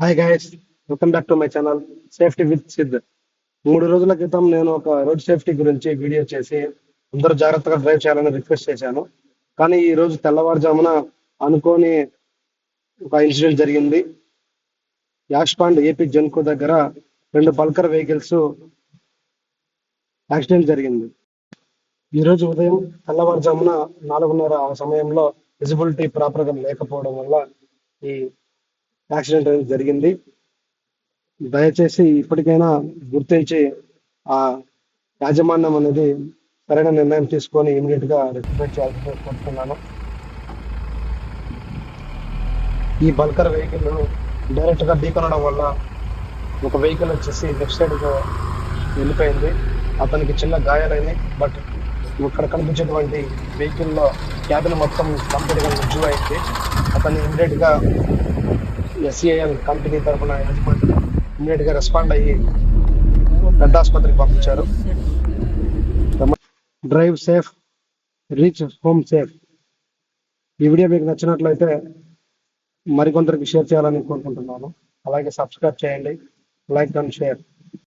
Hi guys, welcome back to my channel safety with Sid. 3 రోజుల క్రితం నేను ఒక రోడ్ సేఫ్టీ గురించి వీడియో చేసి అందరూ జాగ్రత్తగా డ్రైవ్ చేయాలని రిక్వెస్ట్ చేశాను. కానీ ఈ రోజు తెల్లవారుజామున అనుకోని ఒక ఇన్సిడెంట్ జరిగింది. యాష్ పాండ్ ఏపీ జెన్కో దగ్గర 2 పల్కర్ వెహికల్స్ యాక్సిడెంట్ జరిగింది. ఈ రోజు ఉదయం తెల్లవారుజామున 4:30 ఆ సమయంలో విజిబిలిటీ ప్రాపర్ గా లేకపోవడం వల్ల ఈ యాక్సిడెంట్ అనేది జరిగింది. దయచేసి ఇప్పటికైనా గుర్తించి ఆ యాజమాన్యం అనేది సరైన నిర్ణయం తీసుకొని ఇమీడియట్ గా రెక్టిఫై చేయాలని కోరుతున్నాను. ఈ బల్కర్ వెహికల్ డైరెక్ట్ గా ఢీకొనడం వల్ల ఒక వెహికల్ వచ్చేసి లెఫ్ట్ సైడ్ వెళ్ళిపోయింది. అతనికి చిన్న గాయాలైనాయి. బట్ ఇక్కడ కనిపించేటువంటి వెహికల్ లో క్యాబిన్ మొత్తం కంప్లీట్ గా రుజువు అయింది. అతన్ని ఇమీడియట్ గా ఎస్ఈఎల్ కంపెనీ తరఫున ఇమీడియట్ గా రెస్పాండ్ అయ్యి పెద్ద ఆసుపత్రికి పంపించారు. Drive safe, reach home safe. ఈ వీడియో మీకు నచ్చినట్లయితే మరికొందరికి షేర్ చేయాలని కోరుకుంటున్నాను. అలాగే సబ్స్క్రైబ్ చేయండి, లైక్ అండ్ షేర్.